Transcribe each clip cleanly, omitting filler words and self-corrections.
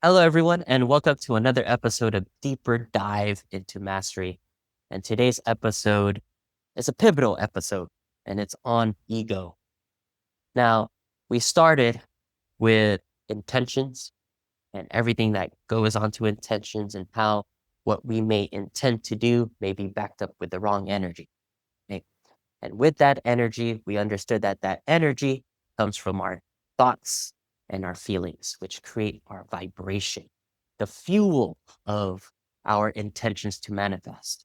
Hello, everyone, and welcome to another episode of Deeper Dive into Mastery. And today's episode is a pivotal episode, and it's on ego. Now, we started with intentions and everything that goes onto intentions and how what we may intend to do may be backed up with the wrong energy. Okay? And with that energy, we understood that that energy comes from our thoughts and our feelings, which create our vibration, the fuel of our intentions to manifest.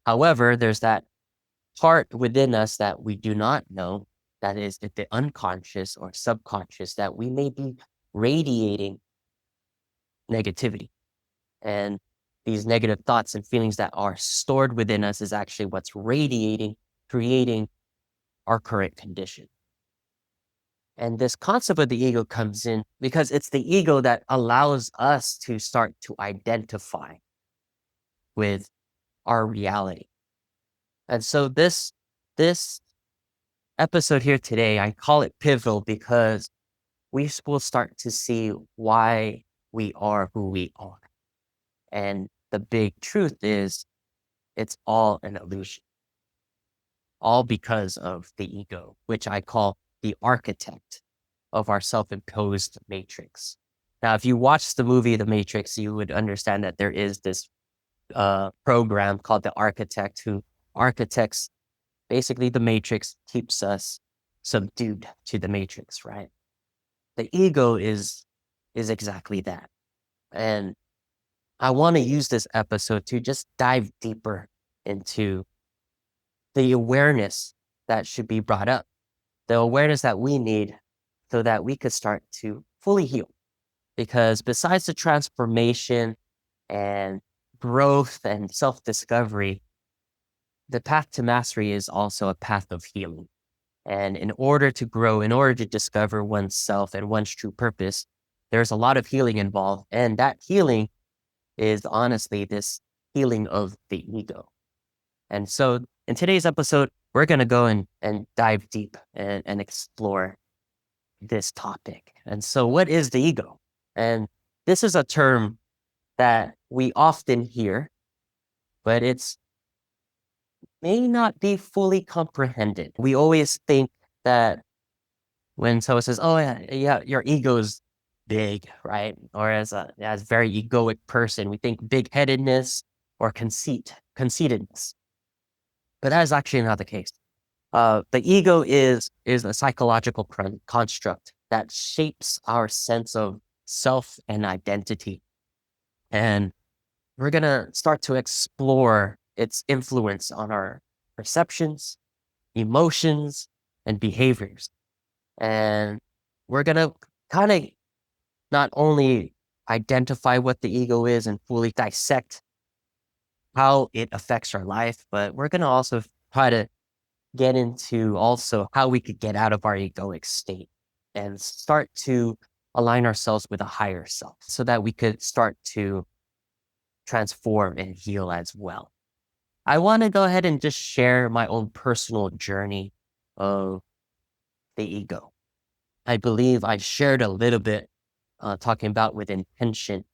However, there's that part within us that we do not know, that is the unconscious or subconscious, that we may be radiating negativity. And these negative thoughts and feelings that are stored within us is actually what's radiating, creating our current condition. And this concept of the ego comes in because it's the ego that allows us to start to identify with our reality. And so this episode here today, I call it pivotal because we will start to see why we are who we are. And the big truth is it's all an illusion, all because of the ego, which I call the architect of our self-imposed matrix. Now, if you watch the movie The Matrix, you would understand that there is this program called the architect who architects basically the matrix, keeps us subdued to the matrix, right? The ego is exactly that. And I want to use this episode to just dive deeper into the awareness that should be brought up, the awareness that we need so that we could start to fully heal. Because besides the transformation and growth and self-discovery, the path to mastery is also a path of healing. And in order to grow, in order to discover oneself and one's true purpose, there's a lot of healing involved. And that healing is honestly this healing of the ego. And so in today's episode, we're going to go and dive deep and explore this topic. And so what is the ego? And this is a term that we often hear, but it's may not be fully comprehended. We always think that when someone says, "Oh yeah, your ego is big," right? Or as very egoic person, we think big headedness or conceitedness. But that is actually not the case. The ego is a psychological construct that shapes our sense of self and identity. And we're gonna start to explore its influence on our perceptions, emotions, and behaviors. And we're gonna kind of not only identify what the ego is and fully dissect how it affects our life, but we're gonna also try to get into also how we could get out of our egoic state and start to align ourselves with a higher self so that we could start to transform and heal as well. I want to go ahead and just share my own personal journey of the ego. I believe I shared a little bit talking about with intention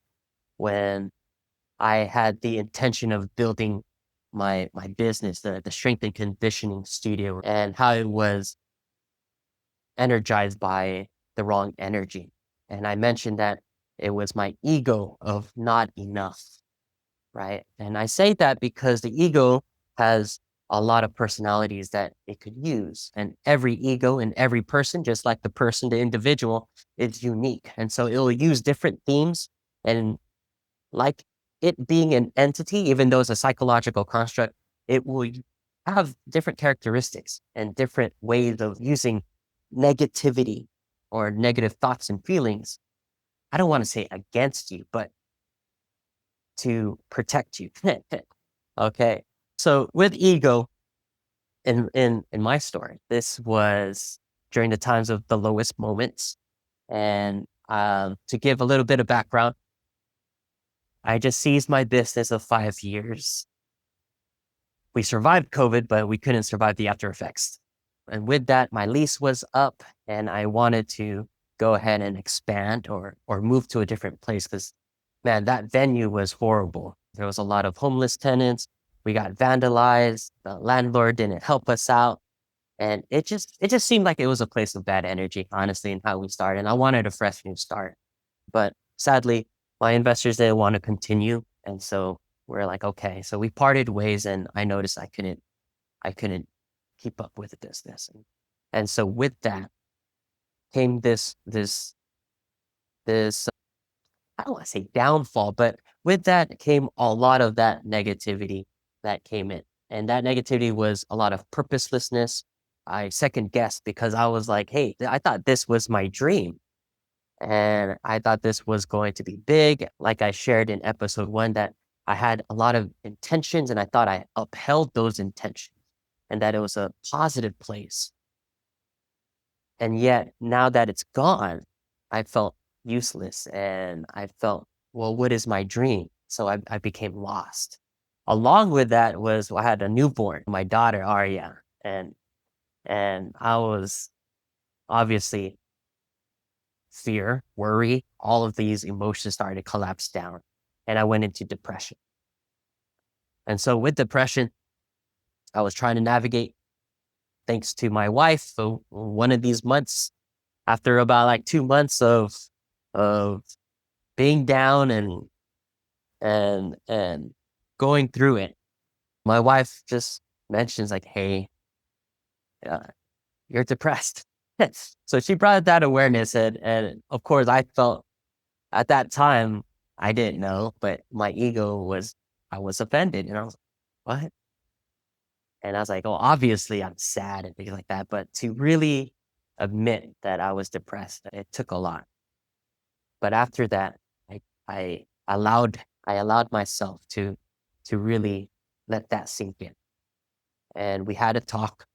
when I had the intention of building my business, the strength and conditioning studio, and how it was energized by the wrong energy. And I mentioned that it was my ego of not enough, right? And I say that because the ego has a lot of personalities that it could use. And every ego in every person, just like the person, the individual, is unique. And so it will use different themes. And like it being an entity, even though it's a psychological construct, it will have different characteristics and different ways of using negativity or negative thoughts and feelings. I don't want to say against you, but to protect you. Okay. So with ego in my story, this was during the times of the lowest moments. And to give a little bit of background, I just seized my business of 5 years. We survived COVID, but we couldn't survive the after effects. And with that, my lease was up and I wanted to go ahead and expand or move to a different place because, man, that venue was horrible. There was a lot of homeless tenants. We got vandalized. The landlord didn't help us out. And it just seemed like it was a place of bad energy, honestly, in how we started. And I wanted a fresh new start. But sadly, my investors didn't want to continue. And so we're like, okay. So we parted ways and I noticed I couldn't keep up with the business. And so with that came this I don't want to say downfall, but with that came a lot of that negativity that came in. And that negativity was a lot of purposelessness. I second guessed because I was like, hey, I thought this was my dream. And I thought this was going to be big. Like I shared in episode one, that I had a lot of intentions and I thought I upheld those intentions and that it was a positive place. And yet now that it's gone, I felt useless and I felt, well, what is my dream? So I became lost. Along with that was I had a newborn, my daughter Arya, and I was obviously fear, worry, all of these emotions started to collapse down, and I went into depression. And so with depression, I was trying to navigate thanks to my wife. So one of these months, after about like 2 months of being down and going through it, my wife just mentions like, "Hey, uh, you're depressed." So she brought that awareness, and of course, I felt at that time I didn't know, but my ego was I was offended, and I was like, "What?" And I was like, "Oh, obviously I'm sad and things like that." But to really admit that I was depressed, it took a lot. But after that, I allowed myself to really let that sink in. And we had a talk.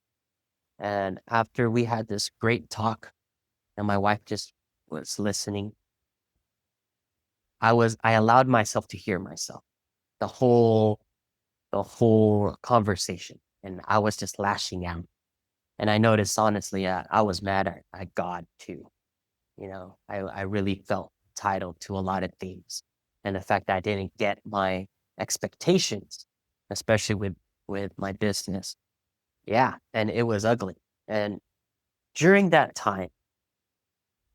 And after we had this great talk, and my wife just was listening, I allowed myself to hear myself, the whole conversation. And I was just lashing out. And I noticed honestly, I was mad at God too. I really felt entitled to a lot of things. And the fact that I didn't get my expectations, especially with my business. Yeah, and it was ugly. And during that time,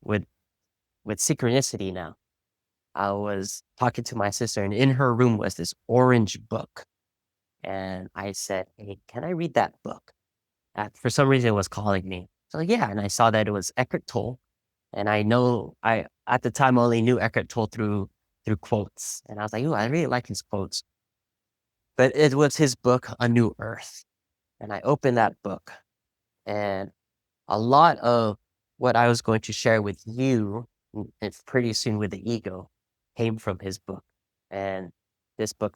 with with synchronicity now, I was talking to my sister, and in her room was this orange book. And I said, "Hey, can I read that book?" For some reason, it was calling me. So yeah, and I saw that it was Eckhart Tolle. And I know I at the time only knew Eckhart Tolle through quotes. And I was like, "Ooh, I really like his quotes." But it was his book, A New Earth. And I opened that book, and a lot of what I was going to share with you, and pretty soon with the ego, came from his book. And this book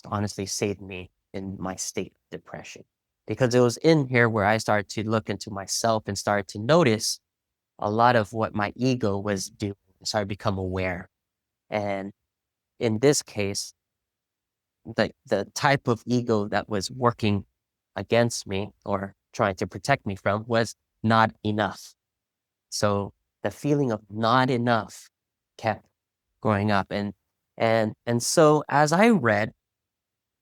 honestly saved me in my state of depression because it was in here where I started to look into myself and started to notice a lot of what my ego was doing. So I become aware. And in this case, the type of ego that was working against me or trying to protect me from was not enough. So the feeling of not enough kept growing up. And so as I read,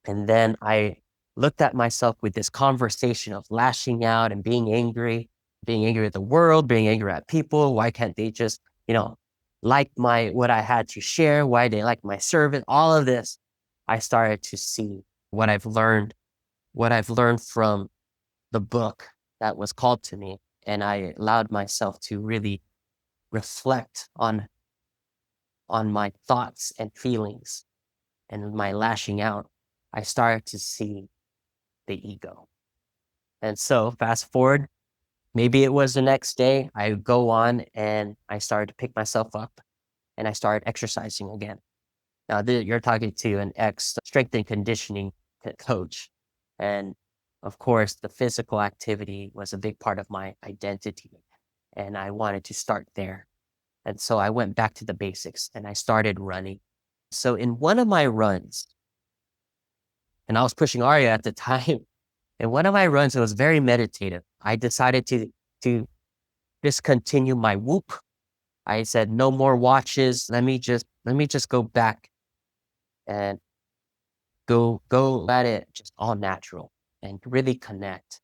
and then I looked at myself with this conversation of lashing out and being angry at the world, being angry at people. Why can't they just, like what I had to share? Why they like my service? All of this, I started to see what I've learned from the book that was called to me. And I allowed myself to really reflect on my thoughts and feelings and my lashing out. I started to see the ego. And so fast forward, maybe it was the next day, I go on and I started to pick myself up and I started exercising again. Now, you're talking to an ex strength and conditioning coach. And of course, the physical activity was a big part of my identity. And I wanted to start there. And so I went back to the basics and I started running. So in one of my runs, and I was pushing Arya at the time, in one of my runs, it was very meditative. I decided to discontinue my whoop I said, no more watches. Let me just go back and go at it just all natural and really connect.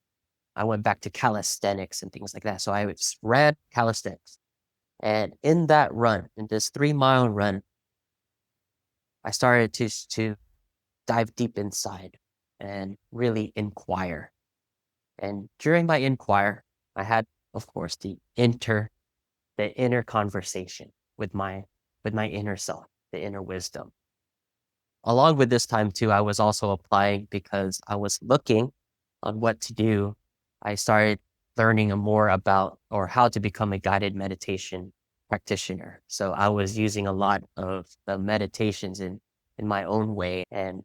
I went back to calisthenics and things like that. So I ran calisthenics. And in that run, in this 3 mile run, I started to dive deep inside and really inquire. And during my inquire, I had, of course, the inner conversation with my inner self, the inner wisdom. Along with this time too, I was also applying because I was looking on what to do. I started learning more about or how to become a guided meditation practitioner. So I was using a lot of the meditations in my own way and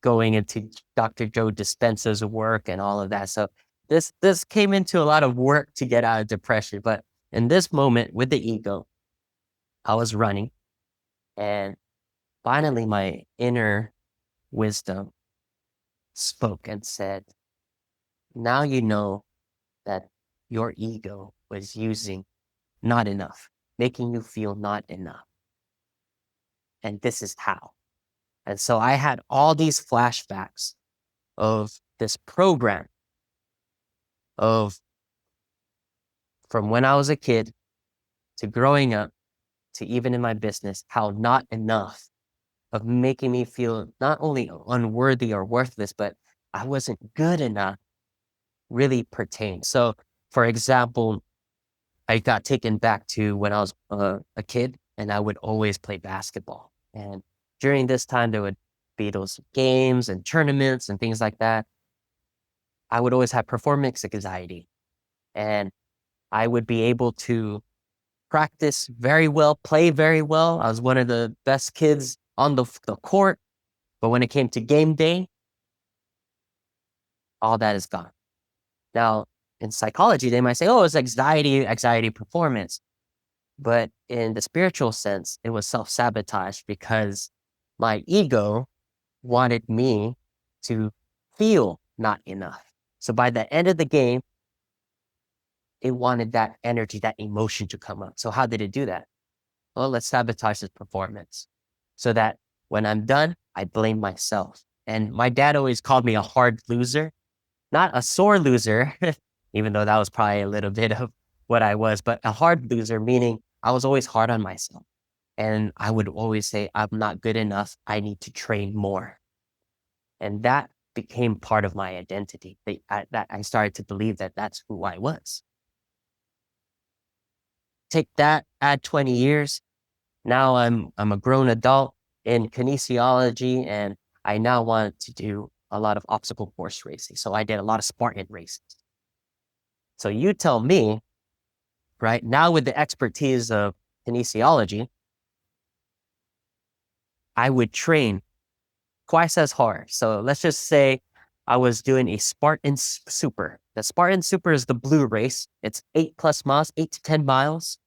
going into Dr. Joe Dispenza's work and all of that. So this came into a lot of work to get out of depression. But in this moment with the ego, I was running and finally my inner wisdom spoke and said, now you know that your ego was using not enough, making you feel not enough. And this is how. And so I had all these flashbacks of this program of from when I was a kid to growing up to even in my business, how not enough of making me feel not only unworthy or worthless, but I wasn't good enough really pertained. So, for example, I got taken back to when I was a kid and I would always play basketball. And during this time, there would be those games and tournaments and things like that. I would always have performance anxiety and I would be able to practice very well, play very well. I was one of the best kids on the court. But when it came to game day, all that is gone. Now, in psychology, they might say, oh, it's anxiety performance. But in the spiritual sense, it was self-sabotage because my ego wanted me to feel not enough. So by the end of the game, it wanted that energy, that emotion to come up. So how did it do that? Well, let's sabotage this performance so that when I'm done, I blame myself. And my dad always called me a hard loser, not a sore loser, even though that was probably a little bit of what I was, but a hard loser, meaning I was always hard on myself. And I would always say, I'm not good enough. I need to train more. And that became part of my identity. That I started to believe that that's who I was. Take that, add 20 years. Now I'm a grown adult in kinesiology, and I now want to do a lot of obstacle course racing. So I did a lot of Spartan races. So you tell me, right now with the expertise of kinesiology, I would train twice as hard. So let's just say I was doing a Spartan Super. The Spartan Super is the blue race. It's 8+ miles, 8 to 10 miles,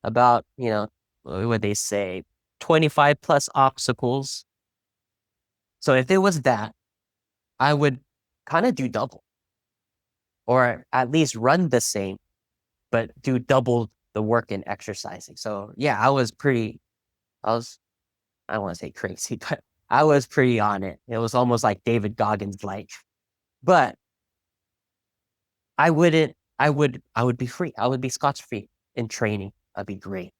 about, what would they say, 25 plus obstacles. So if it was that, I would kind of do double or at least run the same, but do double the work in exercising. So yeah, I was, I don't want to say crazy, but I was pretty on it. It was almost like David Goggins like, but I would be free. I would be scotch free in training. I'd be great.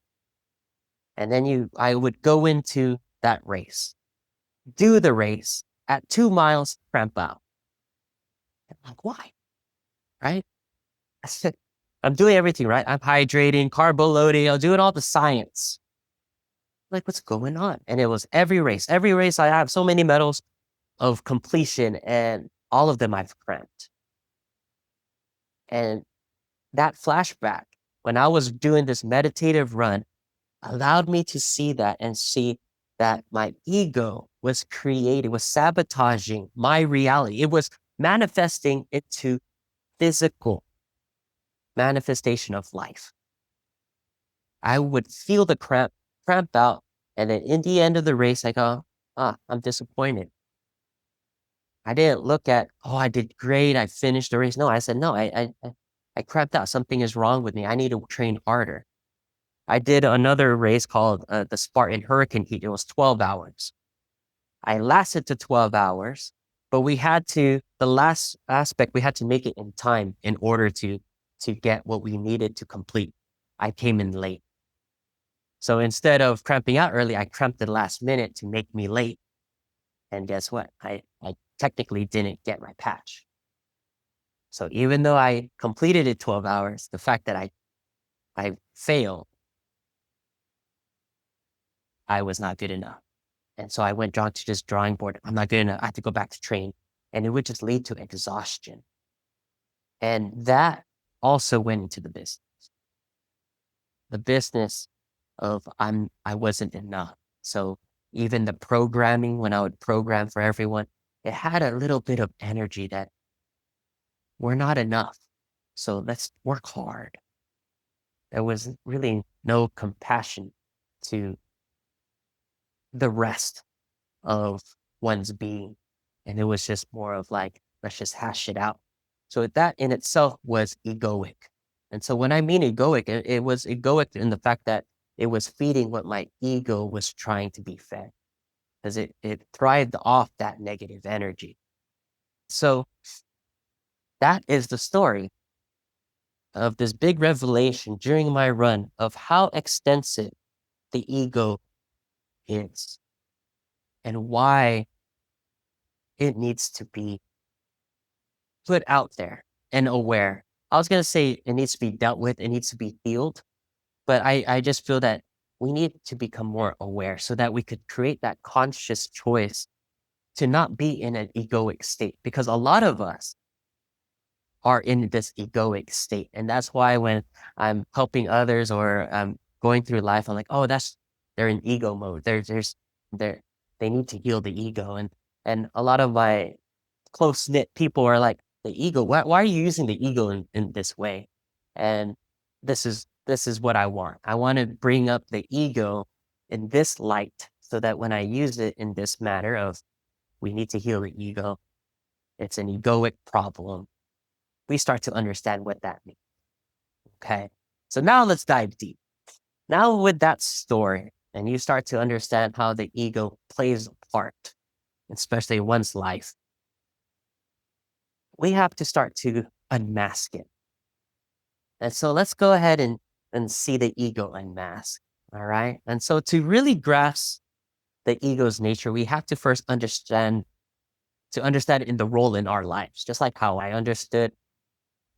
And then I would go into that race, do the race at 2 miles, cramp out. I'm like, why? Right? I said, I'm doing everything right. I'm hydrating, carbo loading. I'm doing all the science. Like, what's going on? And it was every race. Every race, I have so many medals of completion, and all of them I've cramped. And that flashback, when I was doing this meditative run, allowed me to see that and see that my ego was sabotaging my reality. It was manifesting into physical manifestation of life. I would feel the cramp out. And then in the end of the race, I go, I'm disappointed. I didn't look at, oh, I did great. I finished the race. No, I said, no, I cramped out. Something is wrong with me. I need to train harder. I did another race called the Spartan Hurricane Heat. It was 12 hours. I lasted to 12 hours, but the last aspect, we had to make it in time in order to get what we needed to complete. I came in late. So instead of cramping out early, I cramped the last minute to make me late. And guess what? I technically didn't get my patch. So even though I completed it 12 hours, the fact that I failed, I was not good enough. And so I went drawn to this drawing board. I'm not good enough. I have to go back to train. And it would just lead to exhaustion. And that also went into the business of I wasn't enough. So even the programming, when I would program for everyone, it had a little bit of energy that we're not enough. So let's work hard. There was really no compassion to the rest of one's being. And it was just more of like, let's just hash it out. So that in itself was egoic. And so when I mean egoic, it was egoic in the fact that it was feeding what my ego was trying to be fed because it thrived off that negative energy. So that is the story of this big revelation during my run of how extensive the ego is and why it needs to be put out there and aware. I was going to say it needs to be dealt with, it needs to be healed, but I just feel that we need to become more aware so that we could create that conscious choice to not be in an egoic state because a lot of us are in this egoic state. And that's why when I'm helping others or I'm going through life, I'm like, oh, they're in ego mode. They need to heal the ego. And a lot of my close knit people are like, the ego, why are you using the ego in this way? And this is what I want. I want to bring up the ego in this light so that when I use it in this matter of we need to heal the ego, it's an egoic problem, we start to understand what that means. Okay. So now let's dive deep. Now, with that story, and you start to understand how the ego plays a part, especially in one's life, we have to start to unmask it. And so let's go ahead and see the ego unmask. All right. And so to really grasp the ego's nature, we have to first understand it in the role in our lives, just like how I understood,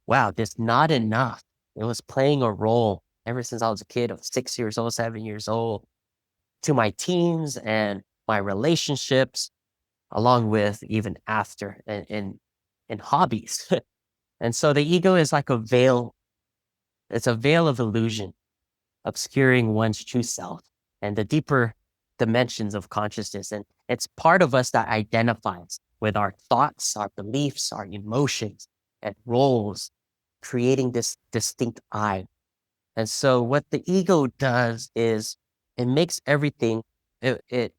wow, this not enough. It was playing a role ever since I was a kid of 6 years old, 7 years old, to my teens and my relationships, along with even after in hobbies. And so the ego is like a veil. It's a veil of illusion, obscuring one's true self and the deeper dimensions of consciousness. And it's part of us that identifies with our thoughts, our beliefs, our emotions, and roles, creating this distinct I. And so what the ego does is it makes everything, it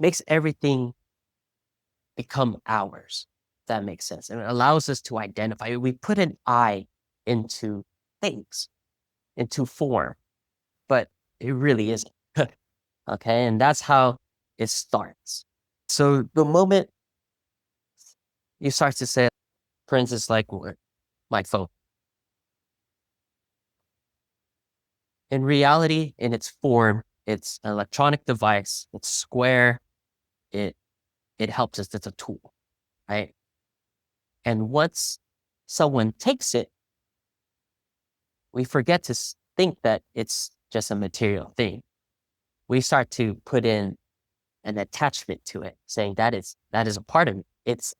makes everything become ours. If that makes sense. And it allows us to identify. We put an I into things, into form, but it really isn't. Okay. And that's how it starts. So the moment you start to say, for instance, like my phone, in reality, in its form, it's an electronic device, it's square, it it helps us, it's a tool, right? And once someone takes it, we forget to think that it's just a material thing. We start to put in an attachment to it, saying that is a part of it.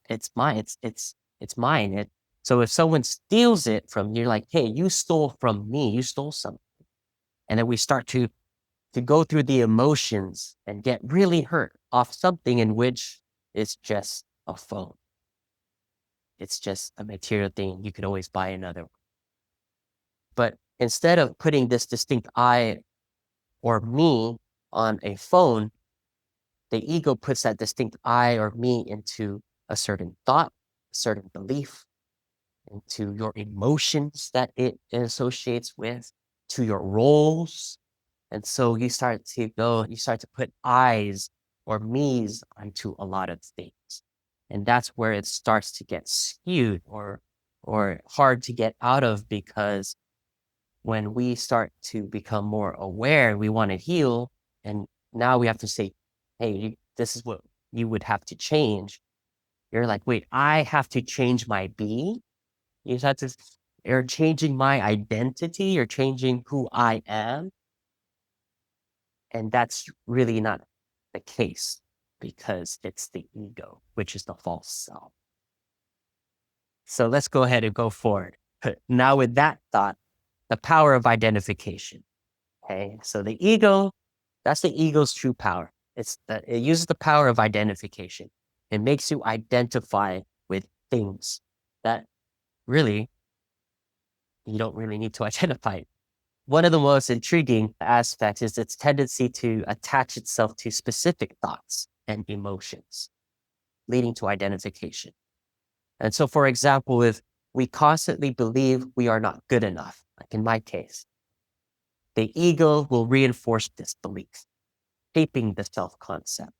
It's mine. It's mine. So if someone steals it from you, like, hey, you stole from me, you stole something, and then we start to go through the emotions and get really hurt off something in which it's just a phone. It's just a material thing. You could always buy another one. But instead of putting this distinct I or me on a phone, the ego puts that distinct I or me into a certain thought, a certain belief, into your emotions that it associates with, to your roles. And so you start to put I's or me's onto a lot of things. And that's where it starts to get skewed or hard to get out of, because when we start to become more aware, we want to heal. And now we have to say, hey, this is what you would have to change. You're like, wait, I have to change my being. You have to, you're changing my identity. You're changing who I am. And that's really not the case, because it's the ego, which is the false self. So let's go ahead and go forward. Now, with that thought, the power of identification. Okay. So the ego, that's the ego's true power. It uses the power of identification. It makes you identify with things that really you don't really need to identify. One of the most intriguing aspects is its tendency to attach itself to specific thoughts and emotions, leading to identification. And so, for example, if we constantly believe we are not good enough, like in my case, the ego will reinforce this belief, shaping the self concept.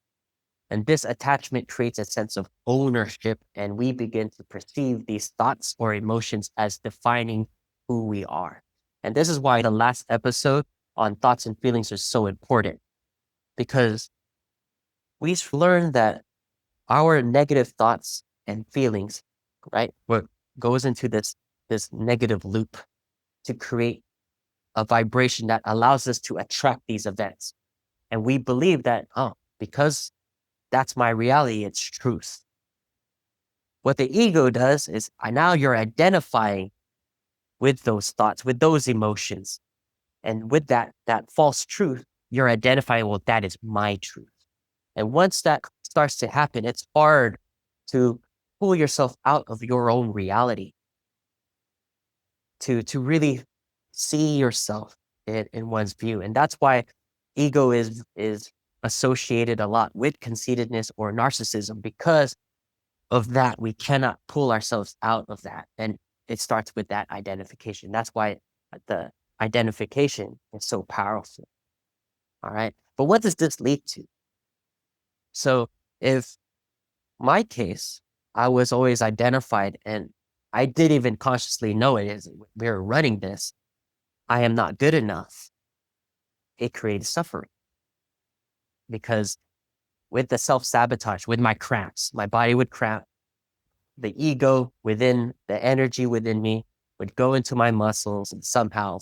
And this attachment creates a sense of ownership, and we begin to perceive these thoughts or emotions as defining who we are. And this is why the last episode on thoughts and feelings is so important, because we've learned that our negative thoughts and feelings, right, what goes into this negative loop to create a vibration that allows us to attract these events. And we believe that, oh, because that's my reality, it's truth. What the ego does is now you're identifying with those thoughts, with those emotions. And with that false truth, you're identifying, well, that is my truth. And once that starts to happen, it's hard to pull yourself out of your own reality, to really see yourself in one's view. And that's why ego is associated a lot with conceitedness or narcissism, because of that. We cannot pull ourselves out of that. And it starts with that identification. That's why the identification is so powerful. All right. But what does this lead to? So if my case, I was always identified, and I didn't even consciously know it as we were running this. I am not good enough. It created suffering, because with the self-sabotage, with my cramps, my body would cramp. The ego within, the energy within me would go into my muscles and somehow,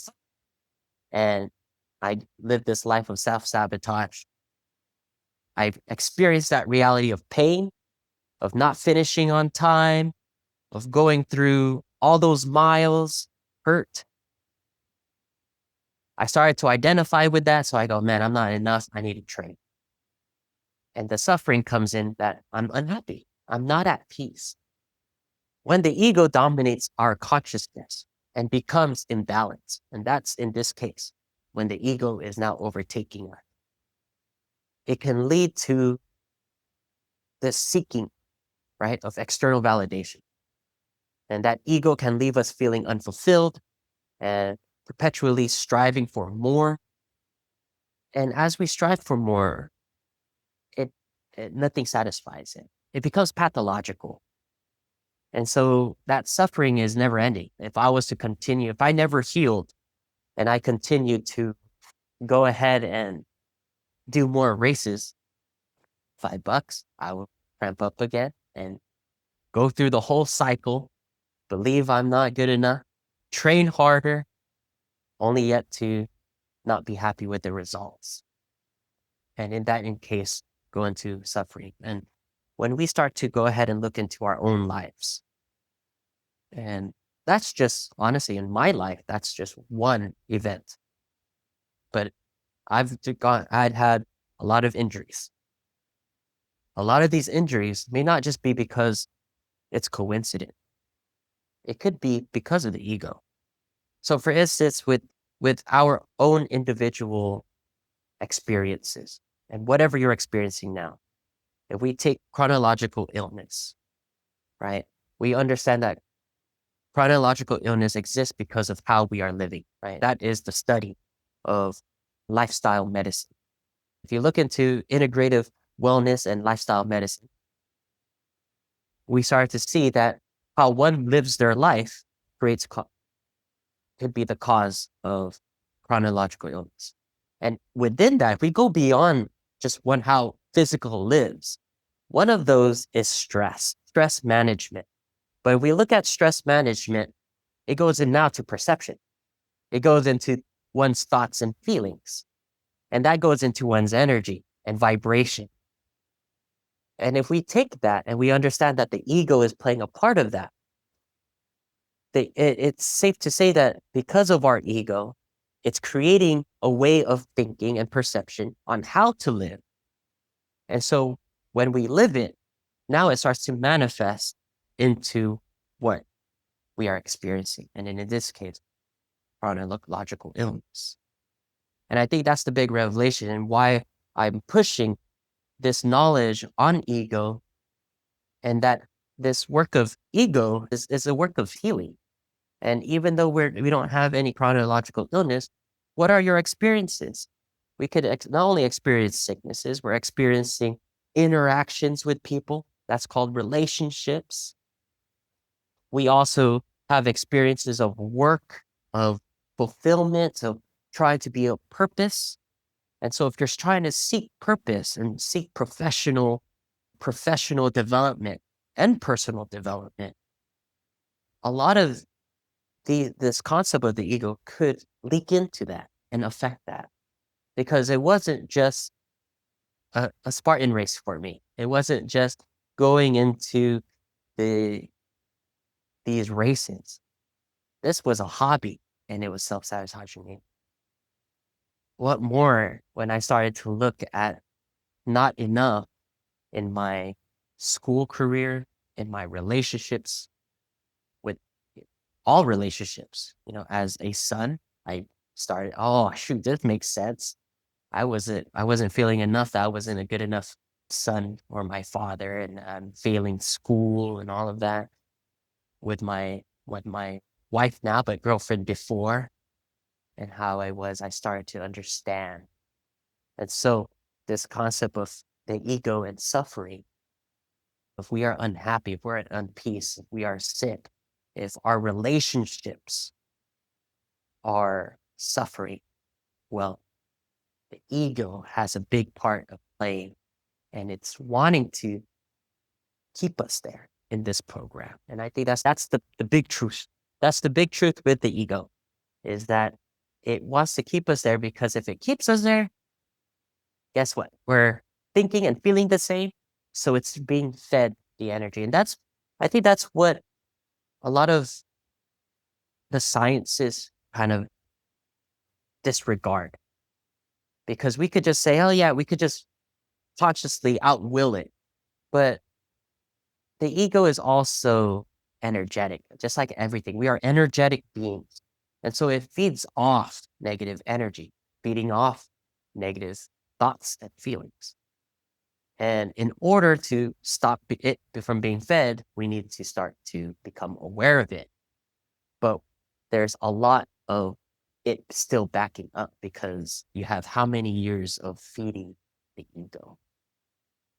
and I lived this life of self-sabotage. I've experienced that reality of pain, of not finishing on time, of going through all those miles, hurt. I started to identify with that. So I go, man, I'm not enough. I need to train. And the suffering comes in that I'm unhappy. I'm not at peace. When the ego dominates our consciousness and becomes imbalanced, and that's in this case, when the ego is now overtaking us, it can lead to the seeking, right, of external validation. And that ego can leave us feeling unfulfilled and perpetually striving for more. And as we strive for more, it, nothing satisfies it. It becomes pathological. And so that suffering is never ending. If I was to continue, if I never healed and I continued to go ahead and do more races, $5, I will cramp up again and go through the whole cycle, believe I'm not good enough, train harder, only yet to not be happy with the results. And in case, go into suffering. And when we start to go ahead and look into our own lives, and that's just honestly in my life, that's just one event. But I'd had a lot of injuries. A lot of these injuries may not just be because it's coincident. It could be because of the ego. So for instance, with our own individual experiences and whatever you're experiencing now, if we take chronological illness, right? We understand that chronological illness exists because of how we are living, right? That is the study of lifestyle medicine. If you look into integrative wellness and lifestyle medicine, we start to see that how one lives their life creates could be the cause of chronological illness. And within that, if we go beyond just how physical lives, one of those is stress management. But if we look at stress management, it goes in now to perception. It goes into one's thoughts and feelings. And that goes into one's energy and vibration. And if we take that and we understand that the ego is playing a part of that, it's safe to say that because of our ego, it's creating a way of thinking and perception on how to live. And so when we live it, now it starts to manifest into what we are experiencing. And in this case, chronological illness. And I think that's the big revelation and why I'm pushing this knowledge on ego, and that this work of ego is a work of healing. And even though we don't have any chronological illness, what are your experiences? We could not only experience sicknesses, we're experiencing interactions with people. That's called relationships. We also have experiences of work, of fulfillment, of trying to be a purpose. And so if you're trying to seek purpose and seek professional development and personal development, a lot of this concept of the ego could leak into that and affect that, because it wasn't just a Spartan race for me. It wasn't just going into these races. This was a hobby, and it was self-sabotaging me. What more when I started to look at not enough in my school career, in my relationships, with all relationships, as a son, I started, oh shoot, this makes sense. I wasn't feeling enough. That I wasn't a good enough son or my father, and I'm failing school and all of that with my wife now, but girlfriend before, and how I started to understand. And so this concept of the ego and suffering, if we are unhappy, if we're at unpeace, if we are sick, if our relationships are suffering, well, the ego has a big part of playing, and it's wanting to keep us there in this program. And I think that's the big truth. That's the big truth with the ego, is that it wants to keep us there, because if it keeps us there, guess what? We're thinking and feeling the same. So it's being fed the energy. And I think that's what a lot of the sciences kind of disregard, because we could just say, oh yeah, we could just consciously outwill it. But the ego is also energetic, just like everything. We are energetic beings. And so it feeds off negative energy, feeding off negative thoughts and feelings. And in order to stop it from being fed, we need to start to become aware of it. But there's a lot of it still backing up, because you have how many years of feeding the ego.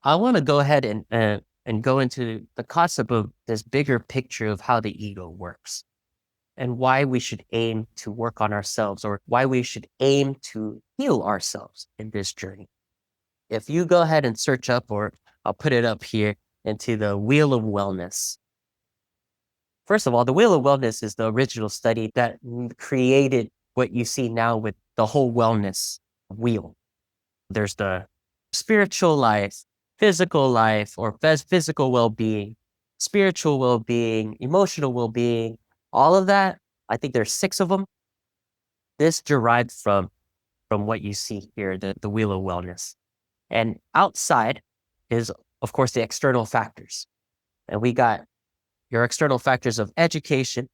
I want to go ahead and go into the concept of this bigger picture of how the ego works, and why we should aim to work on ourselves, or why we should aim to heal ourselves in this journey. If you go ahead and search up, or I'll put it up here, into the Wheel of Wellness. First of all, the Wheel of Wellness is the original study that created what you see now with the whole wellness wheel. There's the spiritual life, physical life, or physical well-being, spiritual well-being, emotional well-being, all of that. I think there's 6 of them. This derived from what you see here, the Wheel of Wellness. And outside is, of course, the external factors. And we got your external factors of education,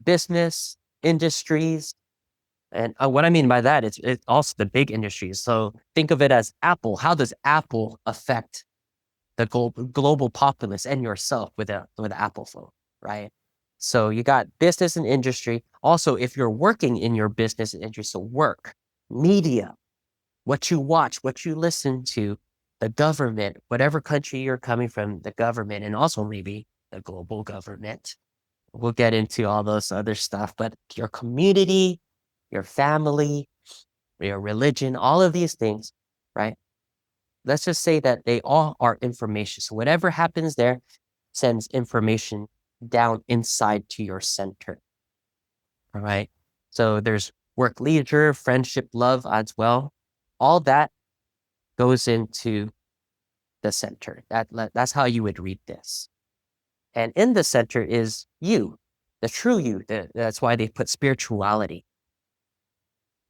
business, industries. And what I mean by that, it's also the big industries. So think of it as Apple. How does Apple affect the global populace and yourself with the Apple phone, right? So you got business and industry. Also, if you're working in your business and industry, so work, media, what you watch, what you listen to, the government, whatever country you're coming from, the government, and also maybe the global government. We'll get into all those other stuff, but your community, your family, your religion, all of these things, right? Let's just say that they all are information. So whatever happens there sends information down inside to your center. All right. So there's work, leisure, friendship, love as well. All that goes into the center. That's how you would read this. And in the center is you, the true you. That's why they put spirituality.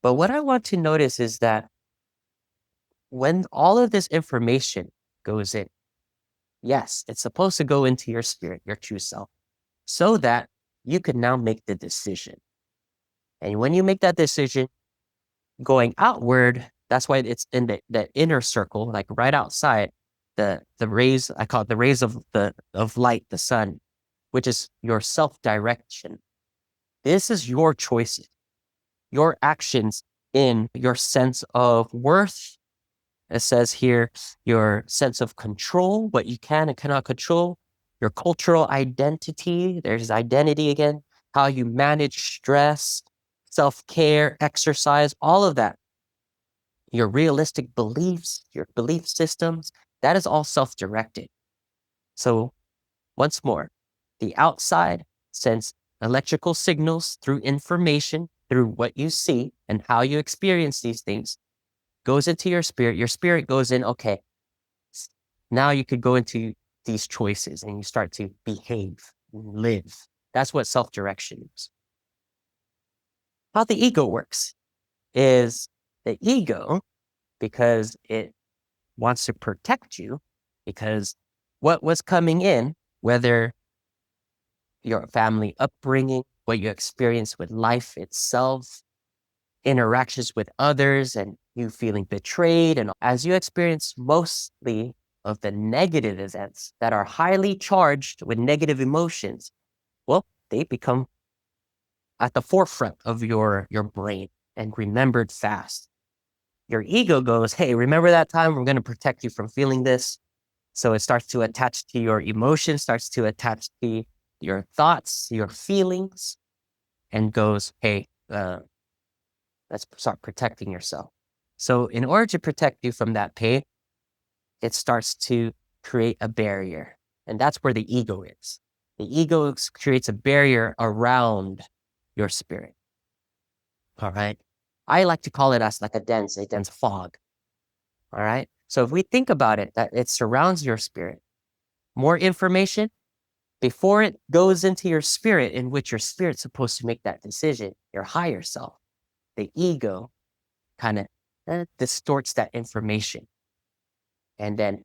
But what I want to notice is that when all of this information goes in, yes, it's supposed to go into your spirit, your true self, so that you can now make the decision. And when you make that decision, going outward, that's why it's in the inner circle, like right outside, the rays, I call it the rays of light, the sun, which is your self-direction. This is your choices, your actions in your sense of worth. It says here, your sense of control, what you can and cannot control, your cultural identity. There's identity again, how you manage stress, self-care, exercise, all of that. Your realistic beliefs, your belief systems, that is all self-directed. So once more, the outside sends electrical signals through information, through what you see and how you experience these things, goes into your spirit. Your spirit goes in, okay, now you could go into these choices and you start to behave, live. That's what self-direction is. How the ego works is the ego, because it wants to protect you, because what was coming in, whether your family upbringing, what you experience with life itself, interactions with others, and you feeling betrayed. And as you experience mostly of the negative events that are highly charged with negative emotions, well, they become at the forefront of your brain and remembered fast. Your ego goes, hey, remember that time? We're going to protect you from feeling this. So it starts to attach to your emotions, starts to attach to your thoughts, your feelings, and goes, hey, let's start protecting yourself. So in order to protect you from that pain, it starts to create a barrier. And that's where the ego is. The ego creates a barrier around your spirit. All right. I like to call it as like a dense fog. All right. So if we think about it, that it surrounds your spirit, more information before it goes into your spirit, in which your spirit's supposed to make that decision, your higher self, the ego kind of distorts that information. And then,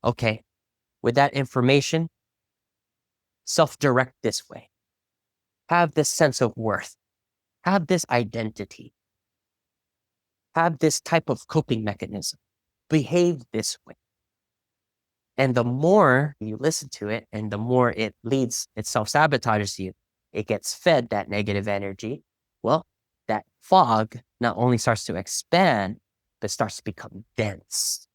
okay, with that information, self-direct this way. Have this sense of worth. Have this identity. Have this type of coping mechanism. Behave this way. And the more you listen to it and the more it self-sabotages you, it gets fed that negative energy. Well, that fog not only starts to expand, but starts to become dense.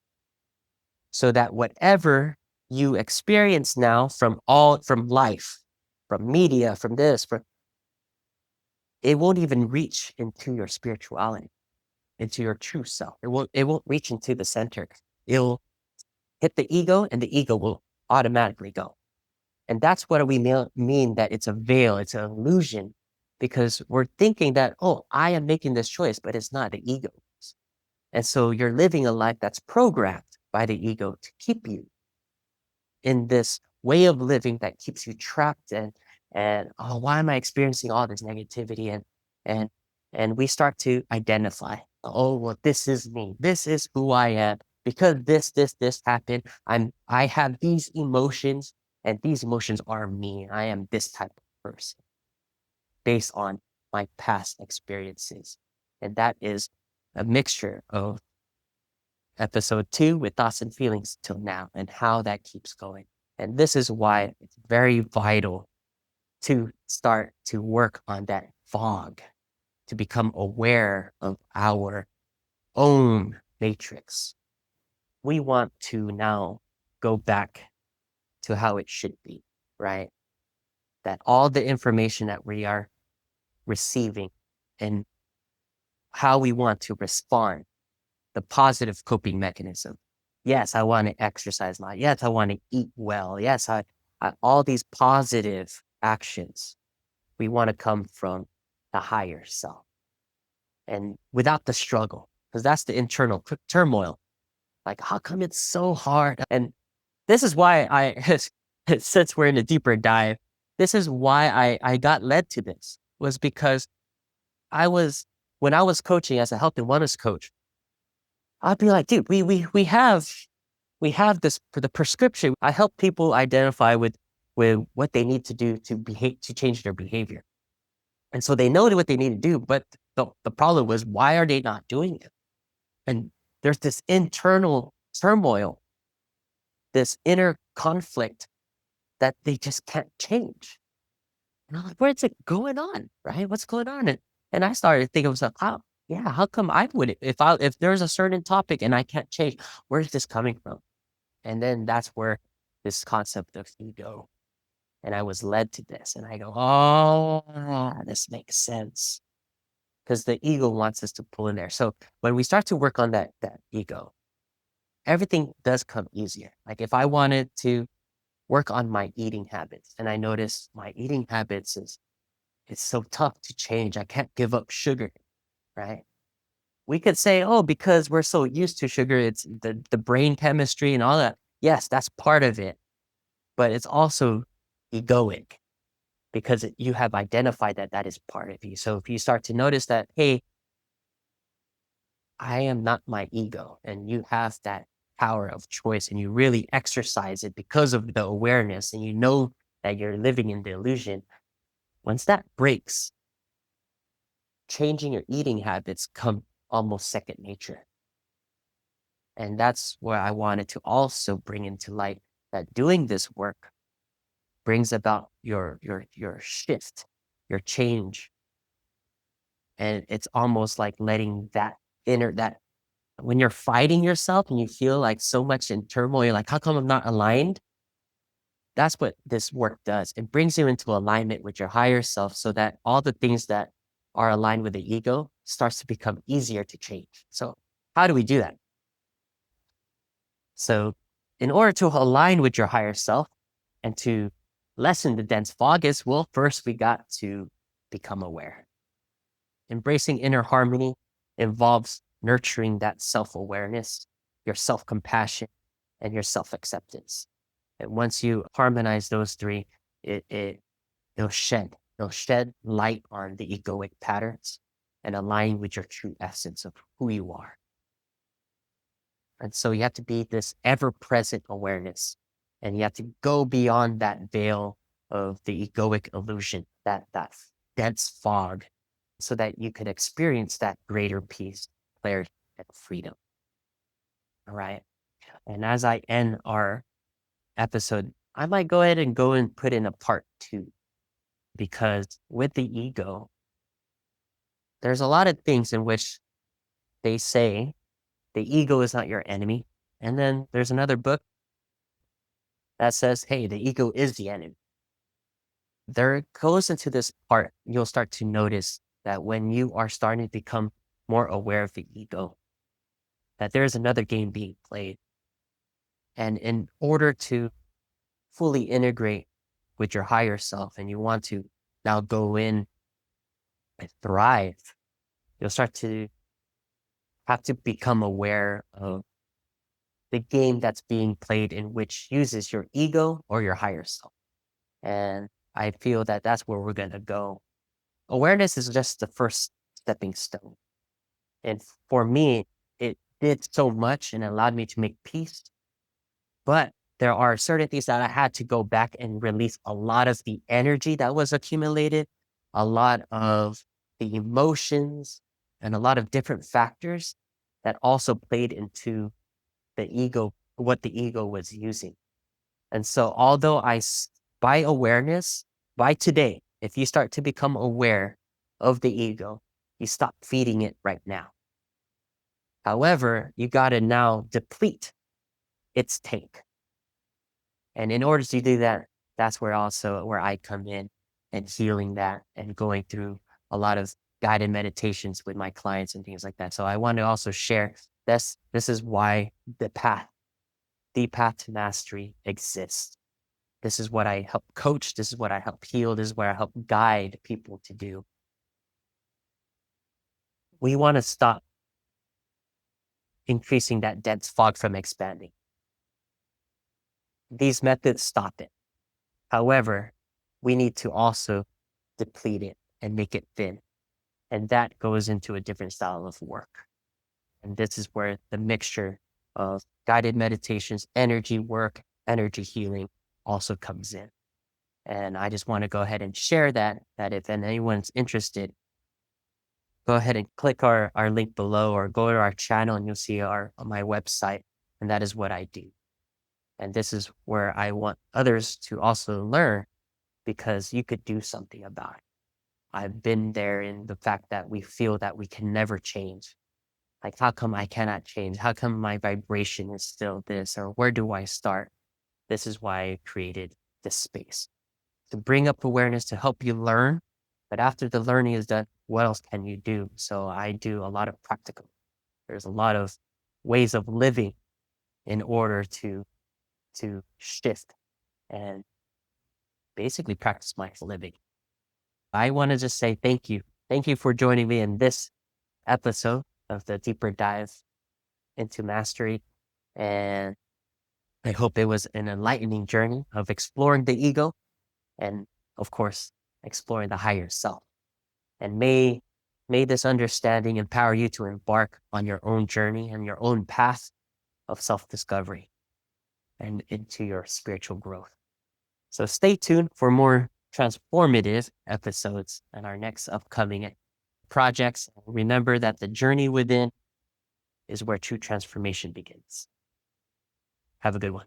So that whatever you experience now from life, from media, from this, it won't even reach into your spirituality, into your true self. It won't reach into the center. It'll hit the ego and the ego will automatically go. And that's what we mean that it's a veil, it's an illusion, because we're thinking that, oh, I am making this choice, but it's not the ego. And so you're living a life that's programmed by the ego to keep you in this way of living that keeps you trapped and oh, why am I experiencing all this negativity? And we start to identify, oh, well, this is me. This is who I am. Because this happened, I have these emotions, and these emotions are me. I am this type of person based on my past experiences. And that is a mixture of episode 2 with thoughts and feelings till now and how that keeps going. And this is why it's very vital to start to work on that fog, to become aware of our own matrix. We want to now go back to how it should be, right? That all the information that we are receiving and how we want to respond, the positive coping mechanism. Yes, I want to exercise a lot. Yes, I want to eat well. Yes, all these positive actions, we want to come from the higher self and without the struggle, because that's the internal turmoil. Like, how come it's so hard? And this is why since we're in a deeper dive, this is why I got led to this was because I was, when I was coaching as a health and wellness coach, I'd be like, dude, we have this for the prescription. I help people identify with what they need to do to behave, to change their behavior. And so they know what they need to do, but the problem was, why are they not doing it? And there's this internal turmoil, this inner conflict that they just can't change. And I'm like, where's it going on? Right? What's going on? And I started thinking of myself, how come I wouldn't? If there's a certain topic and I can't change, where's this coming from? And then that's where this concept of ego. And I was led to this. And I go, oh, this makes sense. Because the ego wants us to pull in there. So when we start to work on that ego, everything does come easier. Like if I wanted to work on my eating habits and I notice my eating habits it's so tough to change. I can't give up sugar, right? We could say, oh, because we're so used to sugar, it's the brain chemistry and all that. Yes, that's part of it. But it's also egoic because you have identified that that is part of you. So if you start to notice that, hey, I am not my ego, and you have that power of choice and you really exercise it because of the awareness and you know that you're living in the illusion. Once that breaks, changing your eating habits come almost second nature. And that's where I wanted to also bring into light that doing this work brings about your shift, your change. And it's almost like letting that that when you're fighting yourself and you feel like so much in turmoil, you're like, how come I'm not aligned? That's what this work does. It brings you into alignment with your higher self so that all the things that are aligned with the ego starts to become easier to change. So how do we do that? So in order to align with your higher self and to lessen the dense fog is, well, first we got to become aware. Embracing inner harmony involves nurturing that self-awareness, your self-compassion, and your self-acceptance. And once you harmonize those three, it'll shed light on the egoic patterns and align with your true essence of who you are. And so you have to be this ever-present awareness, and you have to go beyond that veil of the egoic illusion, that dense fog, so that you can experience that greater peace, clarity, and freedom. All right. And as I end our episode, I might go ahead and put in a part 2, because with the ego, there's a lot of things in which they say the ego is not your enemy. And then there's another book that says, hey, the ego is the enemy. There goes into this part, you'll start to notice that when you are starting to become more aware of the ego, that there's another game being played. And in order to fully integrate with your higher self and you want to now go in and thrive, you'll start to have to become aware of the game that's being played in which uses your ego or your higher self. And I feel that that's where we're going to go. Awareness is just the first stepping stone. And for me, it did so much and allowed me to make peace. But there are certain things that I had to go back and release a lot of the energy that was accumulated, a lot of the emotions, and a lot of different factors that also played into the ego, what the ego was using. And so, although by awareness, by today, if you start to become aware of the ego, you stop feeding it right now. However, you got to now deplete its tank. And in order to do that, that's where also where I come in and healing that and going through a lot of guided meditations with my clients and things like that. So I want to also share this is why the path to mastery exists. This is what I help coach. This is what I help heal. This is what I help guide people to do. We want to stop increasing that dense fog from expanding. These methods stop it. However, we need to also deplete it and make it thin. And that goes into a different style of work. And this is where the mixture of guided meditations, energy work, energy healing also comes in. And I just want to go ahead and share that if anyone's interested, go ahead and click our link below or go to our channel and you'll see my website. And that is what I do. And this is where I want others to also learn because you could do something about it. I've been there in the fact that we feel that we can never change. Like, how come I cannot change? How come my vibration is still this? Or where do I start? This is why I created this space to bring up awareness to help you learn. But after the learning is done, what else can you do? So I do a lot of practical. There's a lot of ways of living in order to shift and basically practice mindful living. I want to just say thank you. Thank you for joining me in this episode of the deeper dive into mastery. And I hope it was an enlightening journey of exploring the ego and, of course, exploring the higher self. And may this understanding empower you to embark on your own journey and your own path of self-discovery and into your spiritual growth. So stay tuned for more transformative episodes and our next upcoming projects. Remember that the journey within is where true transformation begins. Have a good one.